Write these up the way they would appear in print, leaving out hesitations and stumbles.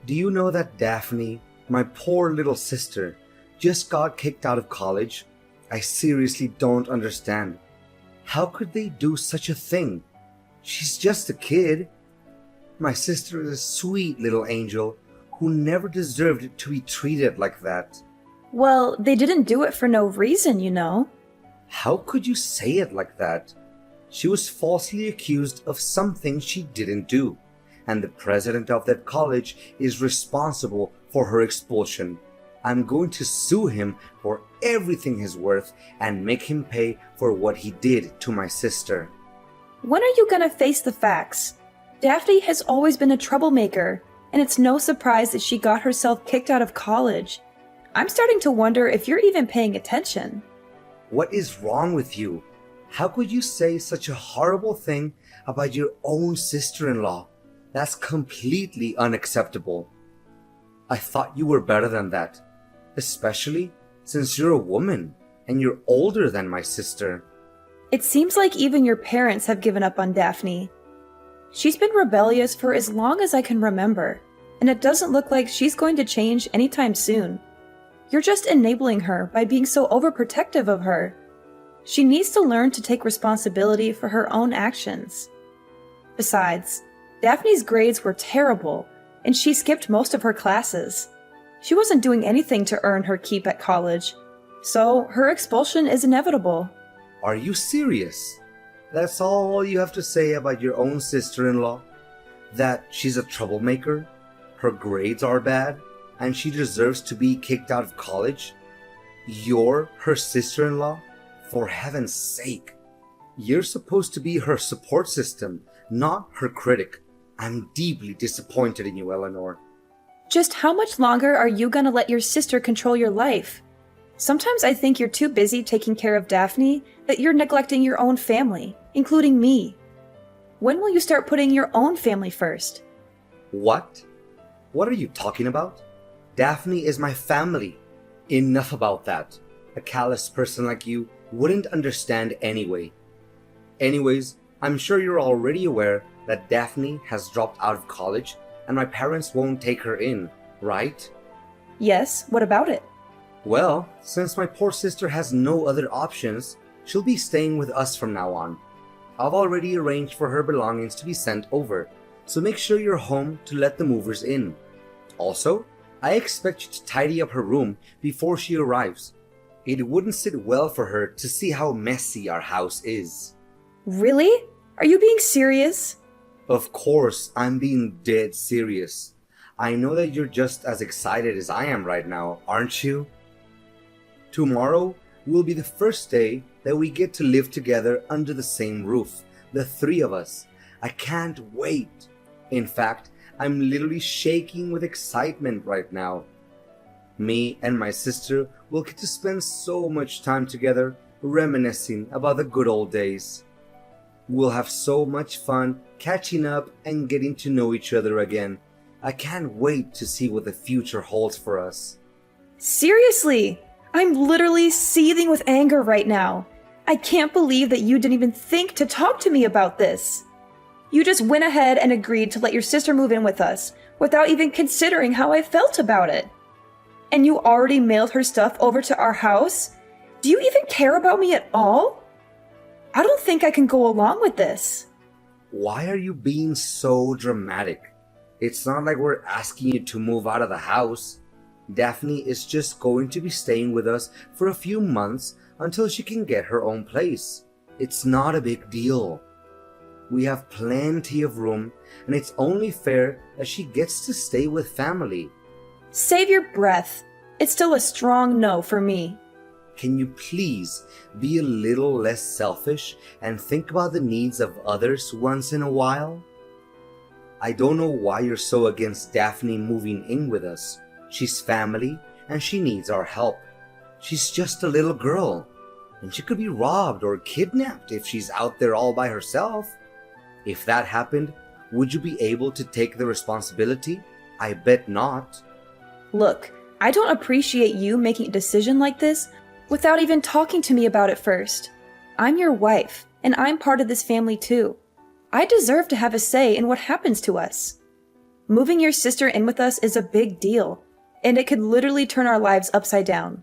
Do you know that Daphne, my poor little sister, just got kicked out of college? I seriously don't understand. How could they do such a thing? She's just a kid. My sister is a sweet little angel who never deserved to be treated like that. Well, they didn't do it for no reason, you know. How could you say it like that? She was falsely accused of something she didn't do, and the president of that college is responsible for her expulsion. I'm going to sue him for everything he's worth and make him pay for what he did to my sister. When are you gonna face the facts? Daphne has always been a troublemaker, and it's no surprise that she got herself kicked out of college. I'm starting to wonder if you're even paying attention. What is wrong with you? How could you say such a horrible thing about your own sister-in-law? That's completely unacceptable. I thought you were better than that, especially since you're a woman and you're older than my sister. It seems like even your parents have given up on Daphne. She's been rebellious for as long as I can remember, and it doesn't look like she's going to change anytime soon. You're just enabling her by being so overprotective of her. She needs to learn to take responsibility for her own actions. Besides, Daphne's grades were terrible, and she skipped most of her classes. She wasn't doing anything to earn her keep at college, so her expulsion is inevitable. Are you serious? That's all you have to say about your own sister-in-law? That she's a troublemaker, her grades are bad, and she deserves to be kicked out of college? You're her sister-in-law? For heaven's sake. You're supposed to be her support system, not her critic. I'm deeply disappointed in you, Eleanor. Just how much longer are you gonna let your sister control your life? Sometimes I think you're too busy taking care of Daphne that you're neglecting your own family, including me. When will you start putting your own family first? What? What are you talking about? Daphne is my family. Enough about that. A callous person like you wouldn't understand anyway. Anyways, I'm sure you're already aware that Daphne has dropped out of college and my parents won't take her in, right? Yes, what about it? Well, since my poor sister has no other options, she'll be staying with us from now on. I've already arranged for her belongings to be sent over, so make sure you're home to let the movers in. Also, I expect you to tidy up her room before she arrives. It wouldn't sit well for her to see how messy our house is. Really? Are you being serious? Of course, I'm being dead serious. I know that you're just as excited as I am right now, aren't you? Tomorrow will be the first day that we get to live together under the same roof, the three of us. I can't wait. In fact, I'm literally shaking with excitement right now. Me and my sister will get to spend so much time together reminiscing about the good old days. We'll have so much fun catching up and getting to know each other again. I can't wait to see what the future holds for us. Seriously? I'm literally seething with anger right now. I can't believe that you didn't even think to talk to me about this. You just went ahead and agreed to let your sister move in with us without even considering how I felt about it. And you already mailed her stuff over to our house? Do you even care about me at all? I don't think I can go along with this. Why are you being so dramatic? It's not like we're asking you to move out of the house. Daphne is just going to be staying with us for a few months until she can get her own place. It's not a big deal. We have plenty of room, and it's only fair that she gets to stay with family. Save your breath. It's still a strong no for me. Can you please be a little less selfish and think about the needs of others once in a while? I don't know why you're so against Daphne moving in with us. She's family and she needs our help. She's just a little girl, and she could be robbed or kidnapped if she's out there all by herself. If that happened, would you be able to take the responsibility? I bet not. Look, I don't appreciate you making a decision like this without even talking to me about it first. I'm your wife, and I'm part of this family too. I deserve to have a say in what happens to us. Moving your sister in with us is a big deal, and it could literally turn our lives upside down.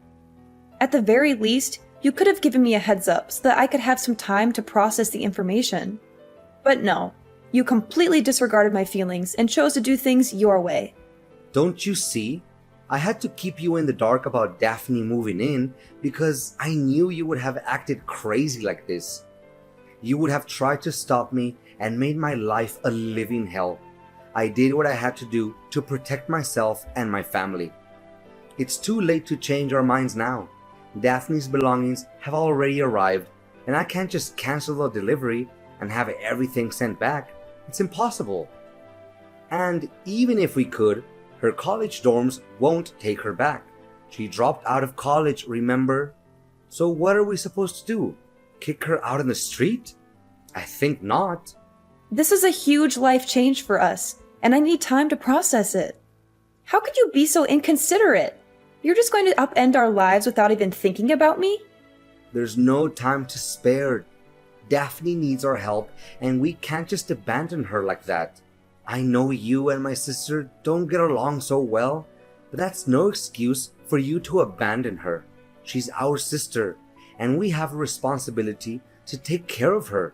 At the very least, you could have given me a heads up so that I could have some time to process the information. But no, you completely disregarded my feelings and chose to do things your way. Don't you see? I had to keep you in the dark about Daphne moving in because I knew you would have acted crazy like this. You would have tried to stop me and made my life a living hell. I did what I had to do to protect myself and my family. It's too late to change our minds now. Daphne's belongings have already arrived, and I can't just cancel the delivery and have everything sent back. It's impossible. And even if we could, her college dorms won't take her back. She dropped out of college, remember? So what are we supposed to do? Kick her out in the street? I think not. This is a huge life change for us, and I need time to process it. How could you be so inconsiderate? You're just going to upend our lives without even thinking about me? There's no time to spare. Daphne needs our help, and we can't just abandon her like that. I know you and my sister don't get along so well, but that's no excuse for you to abandon her. She's our sister, and we have a responsibility to take care of her,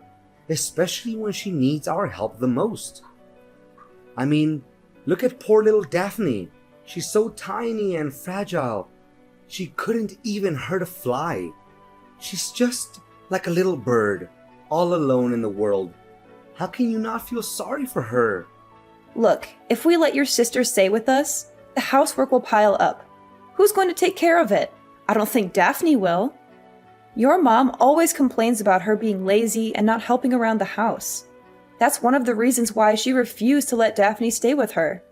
especially when she needs our help the most. I mean, look at poor little Daphne. She's so tiny and fragile. She couldn't even hurt a fly. She's just like a little bird, all alone in the world. How can you not feel sorry for her? Look, if we let your sister stay with us, the housework will pile up. Who's going to take care of it? I don't think Daphne will. Your mom always complains about her being lazy and not helping around the house. That's one of the reasons why she refused to let Daphne stay with her.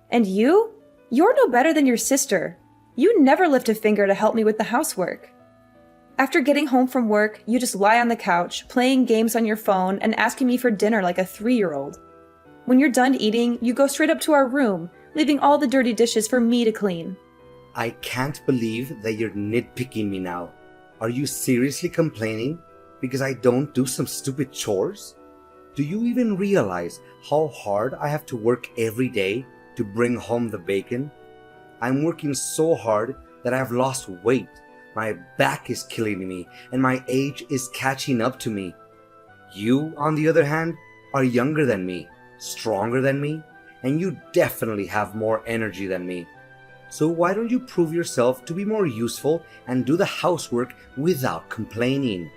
And you? You're no better than your sister. You never lift a finger to help me with the housework. After getting home from work, you just lie on the couch, playing games on your phone and asking me for dinner like a 3-year-old. When you're done eating, you go straight up to our room, leaving all the dirty dishes for me to clean. I can't believe that you're nitpicking me now. Are you seriously complaining because I don't do some stupid chores? Do you even realize how hard I have to work every day to bring home the bacon? I'm working so hard that I've lost weight. My back is killing me and my age is catching up to me. You, on the other hand, are younger than me, stronger than me, and you definitely have more energy than me. So why don't you prove yourself to be more useful and do the housework without complaining?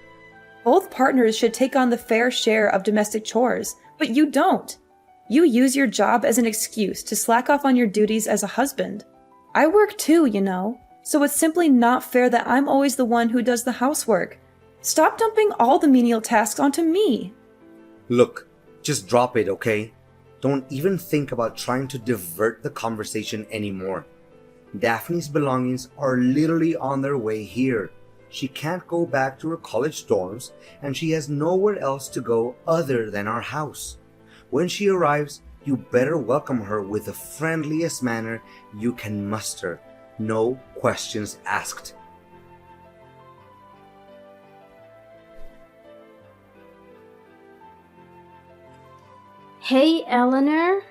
Both partners should take on the fair share of domestic chores, but you don't. You use your job as an excuse to slack off on your duties as a husband. I work too, you know, so it's simply not fair that I'm always the one who does the housework. Stop dumping all the menial tasks onto me. Look, just drop it, okay? Don't even think about trying to divert the conversation anymore. Daphne's belongings are literally on their way here. She can't go back to her college dorms, and she has nowhere else to go other than our house. When she arrives, you better welcome her with the friendliest manner you can muster. No questions asked. Hey, Eleanor,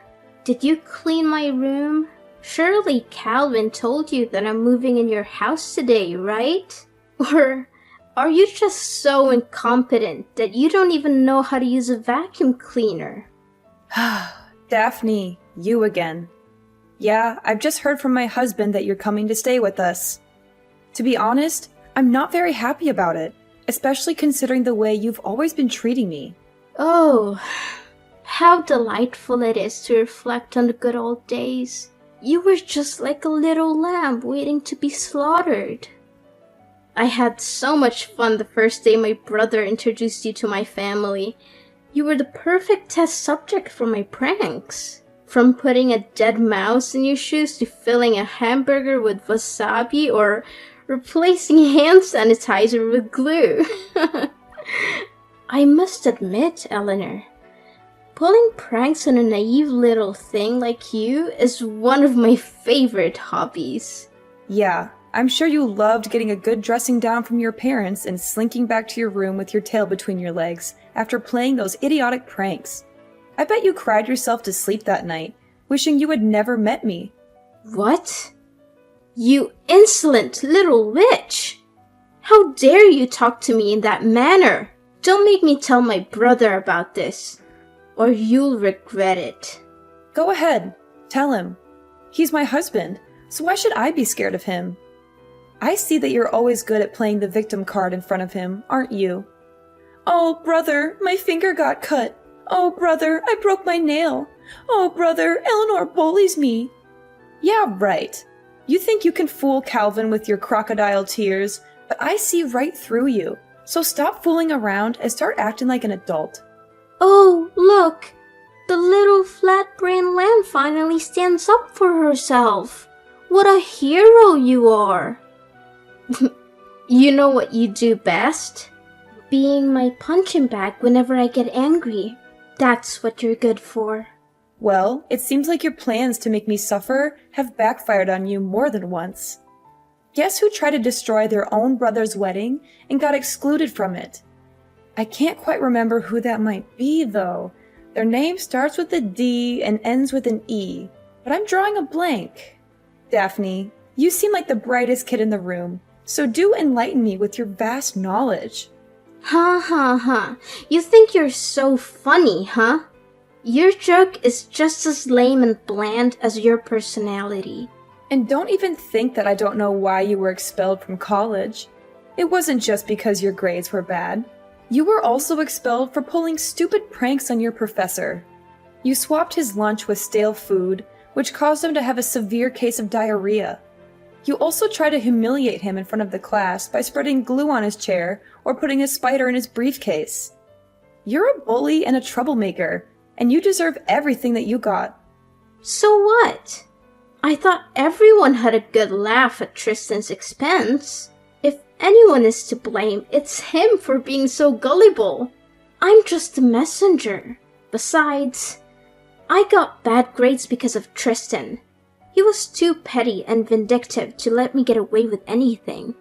did you clean my room? Surely Calvin told you that I'm moving in your house today, right? Or are you just so incompetent that you don't even know how to use a vacuum cleaner? Daphne, you again. Yeah, I've just heard from my husband that you're coming to stay with us. To be honest, I'm not very happy about it, especially considering the way you've always been treating me. Oh, how delightful it is to reflect on the good old days. You were just like a little lamb waiting to be slaughtered. I had so much fun the first day my brother introduced you to my family. You were the perfect test subject for my pranks. From putting a dead mouse in your shoes to filling a hamburger with wasabi or replacing hand sanitizer with glue. I must admit, Eleanor, pulling pranks on a naive little thing like you is one of my favorite hobbies. Yeah, I'm sure you loved getting a good dressing down from your parents and slinking back to your room with your tail between your legs after playing those idiotic pranks. I bet you cried yourself to sleep that night, wishing you had never met me. What? You insolent little witch! How dare you talk to me in that manner? Don't make me tell my brother about this, or you'll regret it. Go ahead, tell him. He's my husband, so why should I be scared of him? I see that you're always good at playing the victim card in front of him, aren't you? Oh, brother, my finger got cut. Oh, brother, I broke my nail. Oh, brother, Eleanor bullies me. Yeah, right. You think you can fool Calvin with your crocodile tears, but I see right through you. So stop fooling around and start acting like an adult. Oh, look! The little flat-brained lamb finally stands up for herself. What a hero you are! You know what you do best? Being my punching bag whenever I get angry. That's what you're good for. Well, it seems like your plans to make me suffer have backfired on you more than once. Guess who tried to destroy their own brother's wedding and got excluded from it? I can't quite remember who that might be, though. Their name starts with a D and ends with an E, but I'm drawing a blank. Daphne, you seem like the brightest kid in the room, so do enlighten me with your vast knowledge. Ha ha ha. You think you're so funny, huh? Your joke is just as lame and bland as your personality. And don't even think that I don't know why you were expelled from college. It wasn't just because your grades were bad. You were also expelled for pulling stupid pranks on your professor. You swapped his lunch with stale food, which caused him to have a severe case of diarrhea. You also tried to humiliate him in front of the class by spreading glue on his chair or putting a spider in his briefcase. You're a bully and a troublemaker, and you deserve everything that you got. So what? I thought everyone had a good laugh at Tristan's expense. If anyone is to blame, it's him for being so gullible. I'm just a messenger. Besides, I got bad grades because of Tristan. He was too petty and vindictive to let me get away with anything.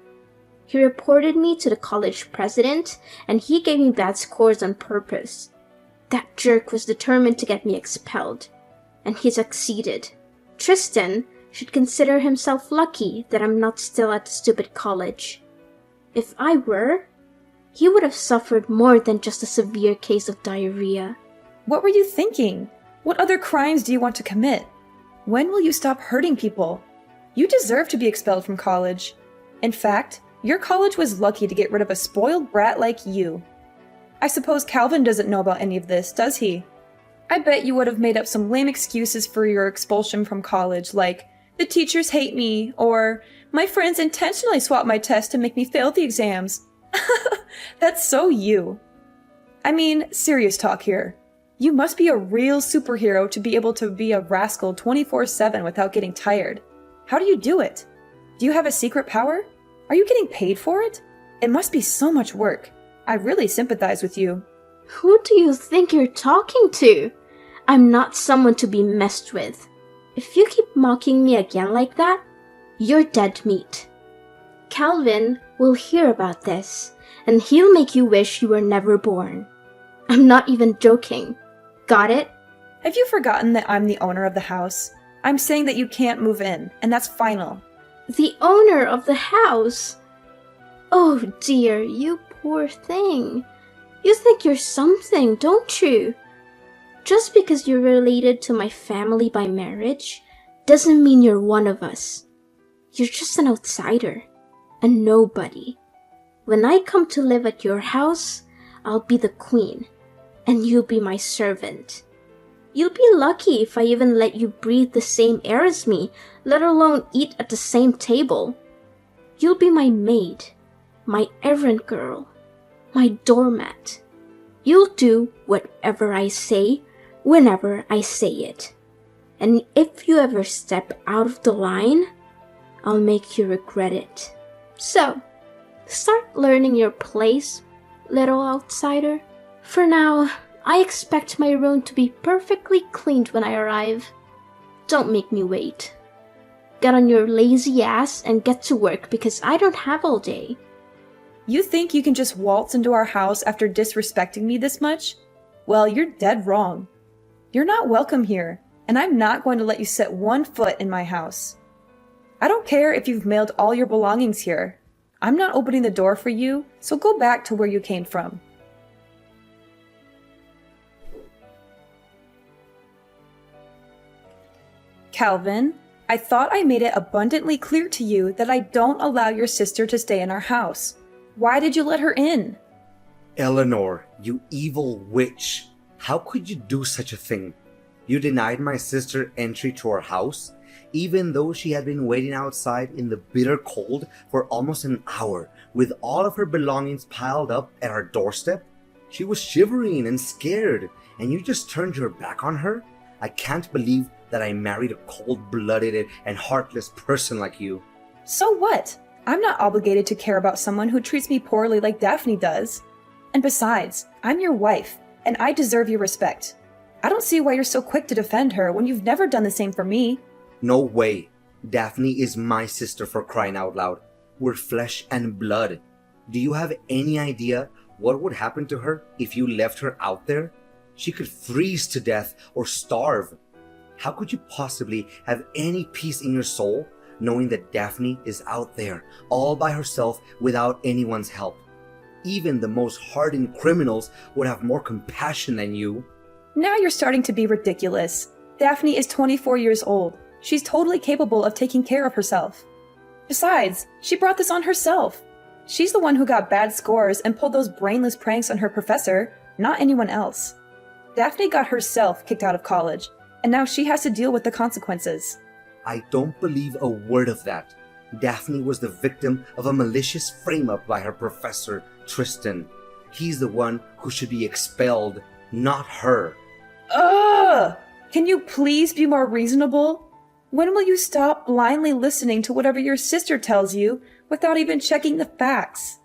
He reported me to the college president, and he gave me bad scores on purpose. That jerk was determined to get me expelled, and he succeeded. Tristan should consider himself lucky that I'm not still at the stupid college. If I were, he would have suffered more than just a severe case of diarrhea. What were you thinking? What other crimes do you want to commit? When will you stop hurting people? You deserve to be expelled from college. In fact, your college was lucky to get rid of a spoiled brat like you. I suppose Calvin doesn't know about any of this, does he? I bet you would have made up some lame excuses for your expulsion from college, like, the teachers hate me, or, my friends intentionally swapped my test to make me fail the exams. That's so you. I mean, serious talk here. You must be a real superhero to be able to be a rascal 24/7 without getting tired. How do you do it? Do you have a secret power? Are you getting paid for it? It must be so much work. I really sympathize with you. Who do you think you're talking to? I'm not someone to be messed with. If you keep mocking me again like that, you're dead meat. Calvin will hear about this, and he'll make you wish you were never born. I'm not even joking. Got it? Have you forgotten that I'm the owner of the house? I'm saying that you can't move in, and that's final. The owner of the house? Oh dear, you poor thing. You think you're something, don't you? Just because you're related to my family by marriage doesn't mean you're one of us. You're just an outsider, a nobody. When I come to live at your house, I'll be the queen, and you'll be my servant. You'll be lucky if I even let you breathe the same air as me, let alone eat at the same table. You'll be my maid, my errand girl, my doormat. You'll do whatever I say, whenever I say it. And if you ever step out of the line, I'll make you regret it. So, start learning your place, little outsider. For now, I expect my room to be perfectly cleaned when I arrive. Don't make me wait. Get on your lazy ass and get to work because I don't have all day. You think you can just waltz into our house after disrespecting me this much? Well, you're dead wrong. You're not welcome here, and I'm not going to let you set one foot in my house. I don't care if you've mailed all your belongings here. I'm not opening the door for you, so go back to where you came from. Calvin, I thought I made it abundantly clear to you that I don't allow your sister to stay in our house. Why did you let her in? Eleanor, you evil witch. How could you do such a thing? You denied my sister entry to our house, even though she had been waiting outside in the bitter cold for almost an hour with all of her belongings piled up at our doorstep. She was shivering and scared, and you just turned your back on her? I can't believe that I married a cold-blooded and heartless person like you. So what? I'm not obligated to care about someone who treats me poorly like Daphne does. And besides, I'm your wife, and I deserve your respect. I don't see why you're so quick to defend her when you've never done the same for me. No way. Daphne is my sister, for crying out loud. We're flesh and blood. Do you have any idea what would happen to her if you left her out there? She could freeze to death or starve. How could you possibly have any peace in your soul knowing that Daphne is out there all by herself without anyone's help? Even the most hardened criminals would have more compassion than you. Now you're starting to be ridiculous. Daphne is 24 years old. She's totally capable of taking care of herself. Besides, she brought this on herself. She's the one who got bad scores and pulled those brainless pranks on her professor, not anyone else. Daphne got herself kicked out of college, and now she has to deal with the consequences. I don't believe a word of that. Daphne was the victim of a malicious frame-up by her professor, Tristan. He's the one who should be expelled, not her. Ugh! Can you please be more reasonable? When will you stop blindly listening to whatever your sister tells you without even checking the facts?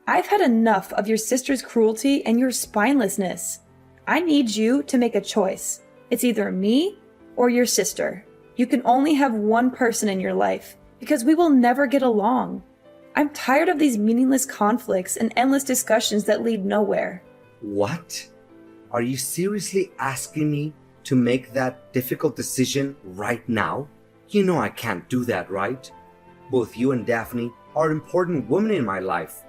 I've had enough of your sister's cruelty and your spinelessness. I need you to make a choice. It's either me or your sister. You can only have one person in your life, because we will never get along. I'm tired of these meaningless conflicts and endless discussions that lead nowhere. What? Are you seriously asking me to make that difficult decision right now? You know I can't do that, right? Both you and Daphne are important women in my life.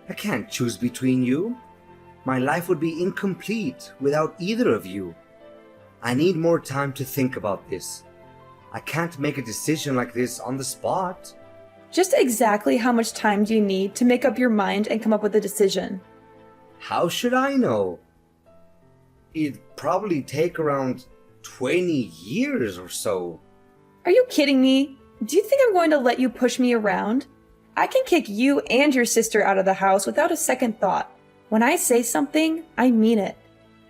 I can't choose between you. My life would be incomplete without either of you. I need more time to think about this. I can't make a decision like this on the spot. Just exactly how much time do you need to make up your mind and come up with a decision? How should I know? It'd probably take around 20 years or so. Are you kidding me? Do you think I'm going to let you push me around? I can kick you and your sister out of the house without a second thought. When I say something, I mean it.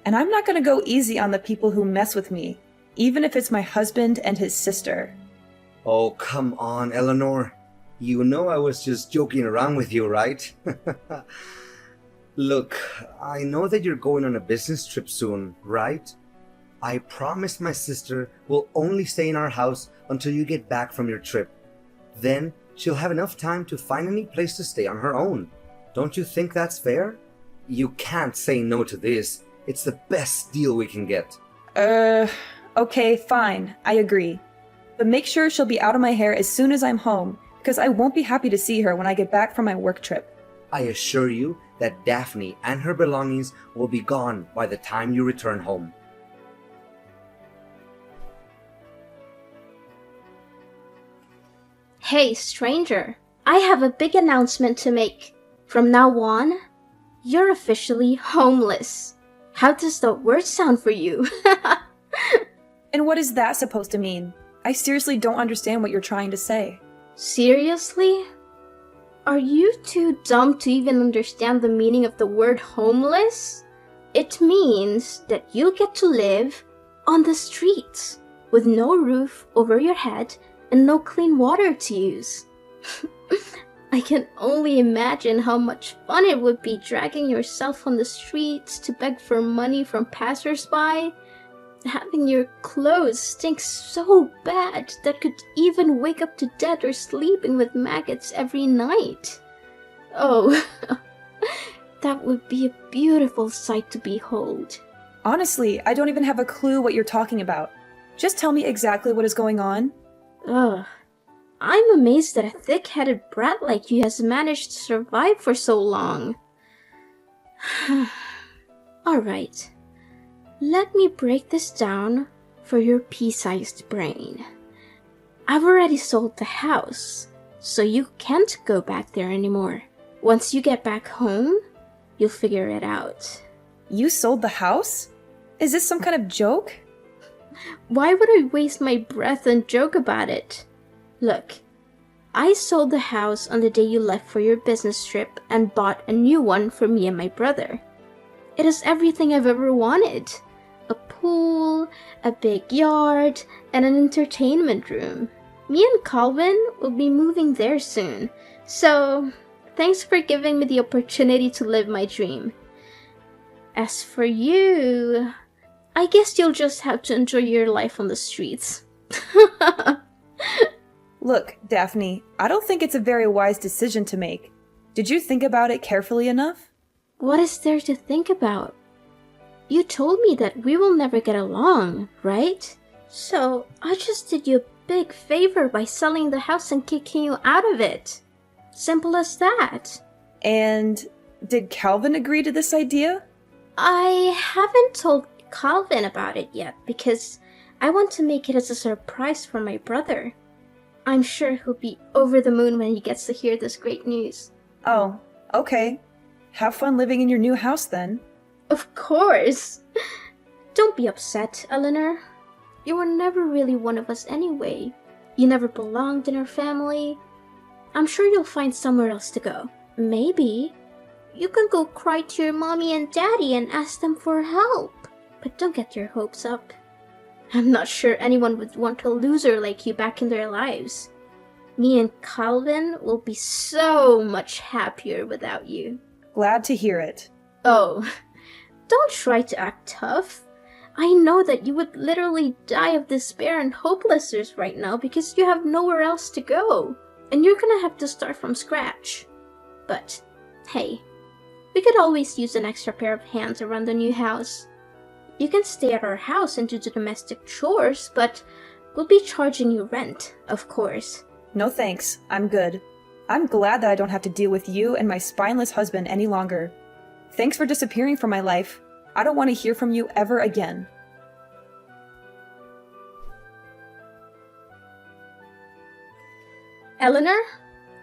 And I'm not going to go easy on the people who mess with me, even if it's my husband and his sister. Oh, come on, Eleanor. You know I was just joking around with you, right? Look, I know that you're going on a business trip soon, right? I promised my sister will only stay in our house until you get back from your trip. Then she'll have enough time to find any place to stay on her own. Don't you think that's fair? You can't say no to this. It's the best deal we can get. Okay, fine. I agree. But make sure she'll be out of my hair as soon as I'm home, because I won't be happy to see her when I get back from my work trip. I assure you that Daphne and her belongings will be gone by the time you return home. Hey, stranger. I have a big announcement to make. From now on, you're officially homeless. How does that word sound for you? And what is that supposed to mean? I seriously don't understand what you're trying to say. Seriously? Are you too dumb to even understand the meaning of the word homeless? It means that you'll get to live on the streets with no roof over your head and no clean water to use. I can only imagine how much fun it would be dragging yourself on the streets to beg for money from passersby, having your clothes stink so bad that could even wake up to death or sleeping with maggots every night. Oh, that would be a beautiful sight to behold. Honestly, I don't even have a clue what you're talking about. Just tell me exactly what is going on. Ugh. I'm amazed that a thick-headed brat like you has managed to survive for so long. Alright. Let me break this down for your pea-sized brain. I've already sold the house, so you can't go back there anymore. Once you get back home, you'll figure it out. You sold the house? Is this some kind of joke? Why would I waste my breath and joke about it? Look, I sold the house on the day you left for your business trip and bought a new one for me and my brother. It has everything I've ever wanted. A pool, a big yard, and an entertainment room. Me and Calvin will be moving there soon, so thanks for giving me the opportunity to live my dream. As for you, I guess you'll just have to enjoy your life on the streets. Look, Daphne, I don't think it's a very wise decision to make. Did you think about it carefully enough? What is there to think about? You told me that we will never get along, right? So I just did you a big favor by selling the house and kicking you out of it. Simple as that. And did Calvin agree to this idea? I haven't told Calvin about it yet because I want to make it as a surprise for my brother. I'm sure he'll be over the moon when he gets to hear this great news. Oh, okay. Have fun living in your new house then. Of course! Don't be upset, Eleanor. You were never really one of us anyway. You never belonged in our family. I'm sure you'll find somewhere else to go. Maybe you can go cry to your mommy and daddy and ask them for help. But don't get your hopes up. I'm not sure anyone would want a loser like you back in their lives. Me and Calvin will be so much happier without you. Glad to hear it. Oh, don't try to act tough. I know that you would literally die of despair and hopelessness right now because you have nowhere else to go. And you're gonna have to start from scratch. But, hey, we could always use an extra pair of hands around the new house. You can stay at our house and do the domestic chores, but we'll be charging you rent, of course. No thanks, I'm good. I'm glad that I don't have to deal with you and my spineless husband any longer. Thanks for disappearing from my life. I don't want to hear from you ever again. Eleanor,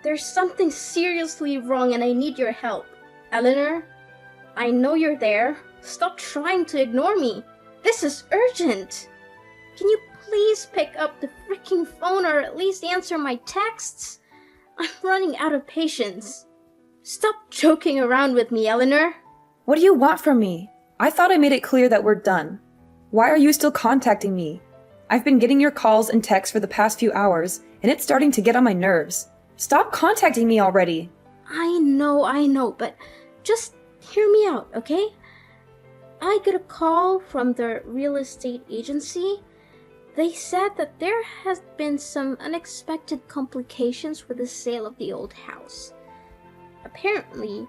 there's something seriously wrong and I need your help. Eleanor, I know you're there. Stop trying to ignore me. This is urgent. Can you please pick up the freaking phone or at least answer my texts? I'm running out of patience. Stop joking around with me, Eleanor. What do you want from me? I thought I made it clear that we're done. Why are you still contacting me? I've been getting your calls and texts for the past few hours, and it's starting to get on my nerves. Stop contacting me already. I know, but just hear me out, okay? I got a call from the real estate agency. They said that there has been some unexpected complications with the sale of the old house. Apparently,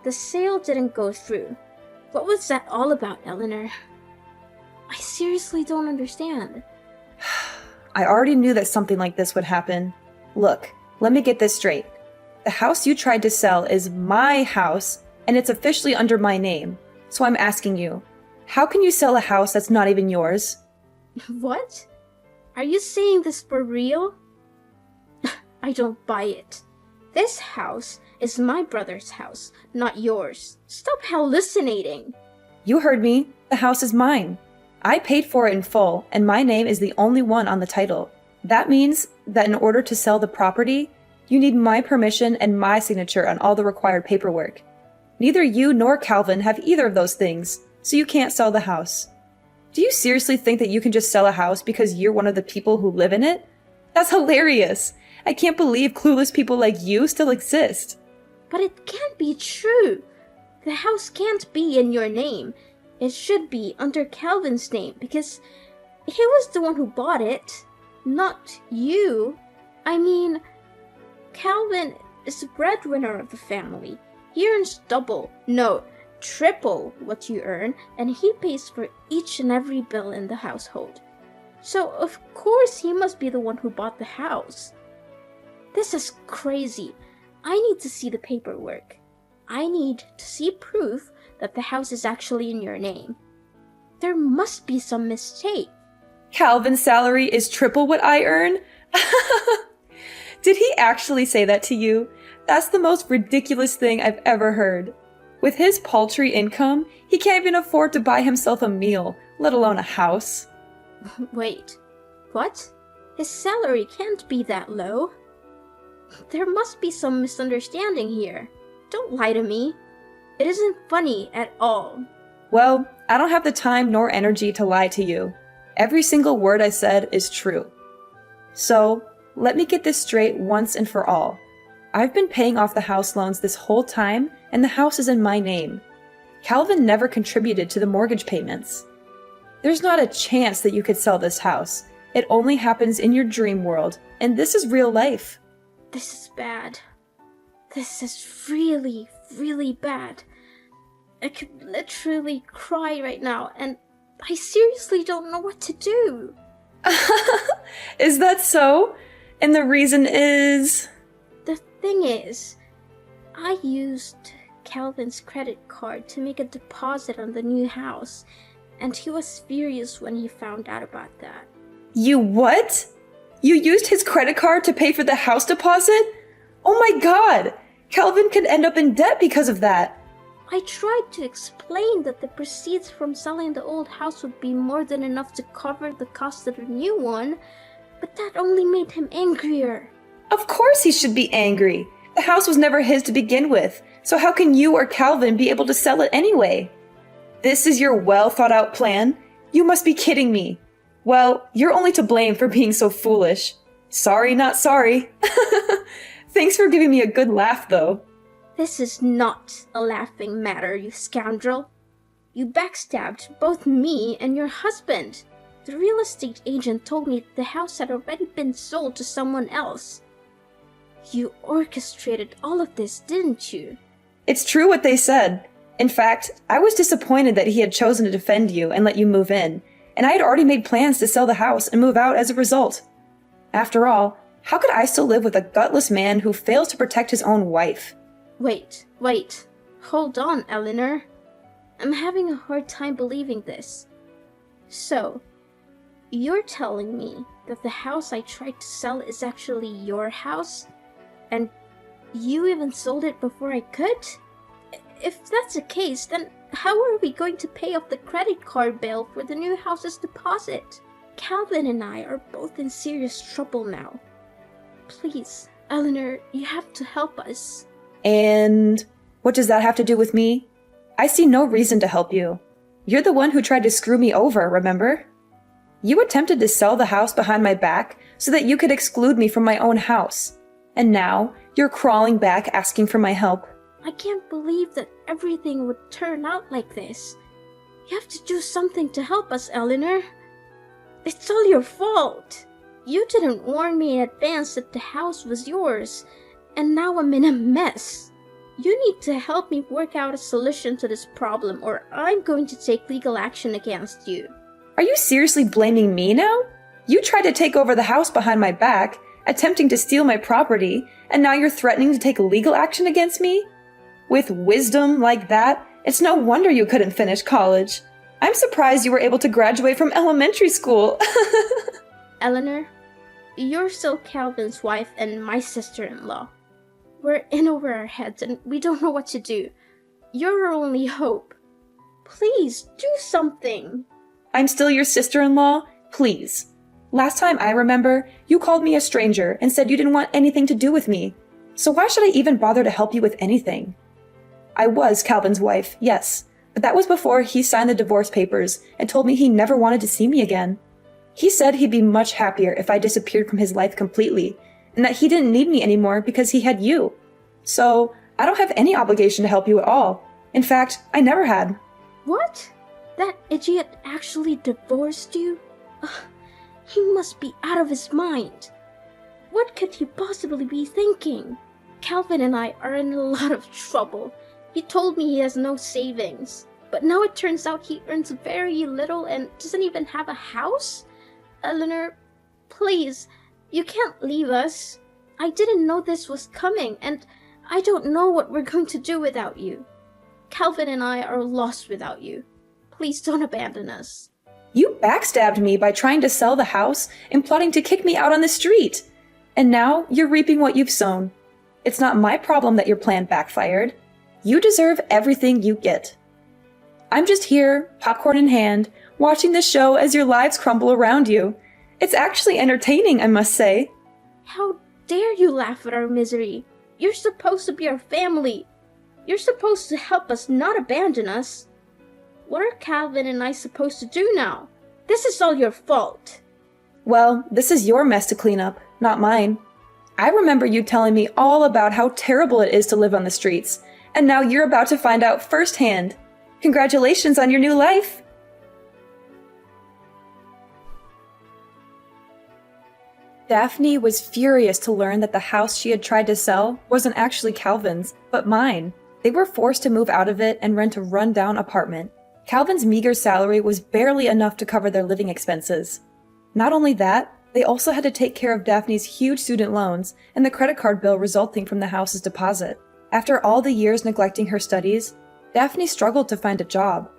the sale didn't go through. What was that all about, Eleanor? I seriously don't understand. I already knew that something like this would happen. Look, let me get this straight. The house you tried to sell is my house, and it's officially under my name. So I'm asking you, how can you sell a house that's not even yours? What? Are you saying this for real? I don't buy it. This house is my brother's house, not yours. Stop hallucinating. You heard me. The house is mine. I paid for it in full, and my name is the only one on the title. That means that in order to sell the property, you need my permission and my signature on all the required paperwork. Neither you nor Calvin have either of those things, so you can't sell the house. Do you seriously think that you can just sell a house because you're one of the people who live in it? That's hilarious! I can't believe clueless people like you still exist. But it can't be true. The house can't be in your name. It should be under Calvin's name because he was the one who bought it, not you. I mean, Calvin is the breadwinner of the family. He earns double, no, triple what you earn, and he pays for each and every bill in the household. So, of course, he must be the one who bought the house. This is crazy. I need to see the paperwork. I need to see proof that the house is actually in your name. There must be some mistake. Calvin's salary is triple what I earn? Did he actually say that to you? That's the most ridiculous thing I've ever heard. With his paltry income, he can't even afford to buy himself a meal, let alone a house. Wait, what? His salary can't be that low. There must be some misunderstanding here. Don't lie to me. It isn't funny at all. Well, I don't have the time nor energy to lie to you. Every single word I said is true. So, let me get this straight once and for all. I've been paying off the house loans this whole time, and the house is in my name. Calvin never contributed to the mortgage payments. There's not a chance that you could sell this house. It only happens in your dream world, and this is real life. This is bad. This is really, really bad. I could literally cry right now, and I seriously don't know what to do. Is that so? And the reason is... The thing is, I used Calvin's credit card to make a deposit on the new house, and he was furious when he found out about that. You what? You used his credit card to pay for the house deposit? Oh my god! Calvin could end up in debt because of that. I tried to explain that the proceeds from selling the old house would be more than enough to cover the cost of the new one, but that only made him angrier. Of course he should be angry. The house was never his to begin with, so how can you or Calvin be able to sell it anyway? This is your well-thought-out plan? You must be kidding me. Well, you're only to blame for being so foolish. Sorry, not sorry. Thanks for giving me a good laugh, though. This is not a laughing matter, you scoundrel. You backstabbed both me and your husband. The real estate agent told me the house had already been sold to someone else. You orchestrated all of this, didn't you? It's true what they said. In fact, I was disappointed that he had chosen to defend you and let you move in, and I had already made plans to sell the house and move out as a result. After all, how could I still live with a gutless man who fails to protect his own wife? Wait. Hold on, Eleanor. I'm having a hard time believing this. So, you're telling me that the house I tried to sell is actually your house? And you even sold it before I could? If that's the case, then how are we going to pay off the credit card bill for the new house's deposit? Calvin and I are both in serious trouble now. Please, Eleanor, you have to help us. And what does that have to do with me? I see no reason to help you. You're the one who tried to screw me over, remember? You attempted to sell the house behind my back so that you could exclude me from my own house. And now, you're crawling back asking for my help. I can't believe that everything would turn out like this. You have to do something to help us, Eleanor. It's all your fault. You didn't warn me in advance that the house was yours, and now I'm in a mess. You need to help me work out a solution to this problem, or I'm going to take legal action against you. Are you seriously blaming me now? You tried to take over the house behind my back, attempting to steal my property, and now you're threatening to take legal action against me? With wisdom like that, it's no wonder you couldn't finish college. I'm surprised you were able to graduate from elementary school. Eleanor, you're still Calvin's wife and my sister-in-law. We're in over our heads and we don't know what to do. You're our only hope. Please, do something. I'm still your sister-in-law? Please. Last time I remember, you called me a stranger and said you didn't want anything to do with me. So why should I even bother to help you with anything? I was Calvin's wife, yes, but that was before he signed the divorce papers and told me he never wanted to see me again. He said he'd be much happier if I disappeared from his life completely, and that he didn't need me anymore because he had you. So, I don't have any obligation to help you at all. In fact, I never had. What? That idiot actually divorced you? Ugh, he must be out of his mind. What could he possibly be thinking? Calvin and I are in a lot of trouble. He told me he has no savings, but now it turns out he earns very little and doesn't even have a house? Eleanor, please, you can't leave us. I didn't know this was coming, and I don't know what we're going to do without you. Calvin and I are lost without you. Please don't abandon us. You backstabbed me by trying to sell the house and plotting to kick me out on the street. And now you're reaping what you've sown. It's not my problem that your plan backfired. You deserve everything you get. I'm just here, popcorn in hand, watching the show as your lives crumble around you. It's actually entertaining, I must say. How dare you laugh at our misery? You're supposed to be our family. You're supposed to help us, not abandon us. What are Calvin and I supposed to do now? This is all your fault. Well, this is your mess to clean up, not mine. I remember you telling me all about how terrible it is to live on the streets, and now you're about to find out firsthand. Congratulations on your new life! Daphne was furious to learn that the house she had tried to sell wasn't actually Calvin's, but mine. They were forced to move out of it and rent a run-down apartment. Calvin's meager salary was barely enough to cover their living expenses. Not only that, they also had to take care of Daphne's huge student loans and the credit card bill resulting from the house's deposit. After all the years neglecting her studies, Daphne struggled to find a job.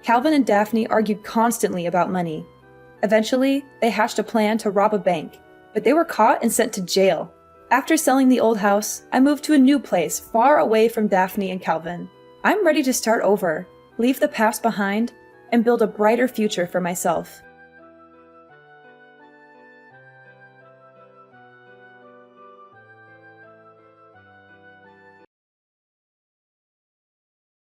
Calvin and Daphne argued constantly about money. Eventually, they hatched a plan to rob a bank, but they were caught and sent to jail. After selling the old house, I moved to a new place far away from Daphne and Calvin. I'm ready to start over, leave the past behind, and build a brighter future for myself.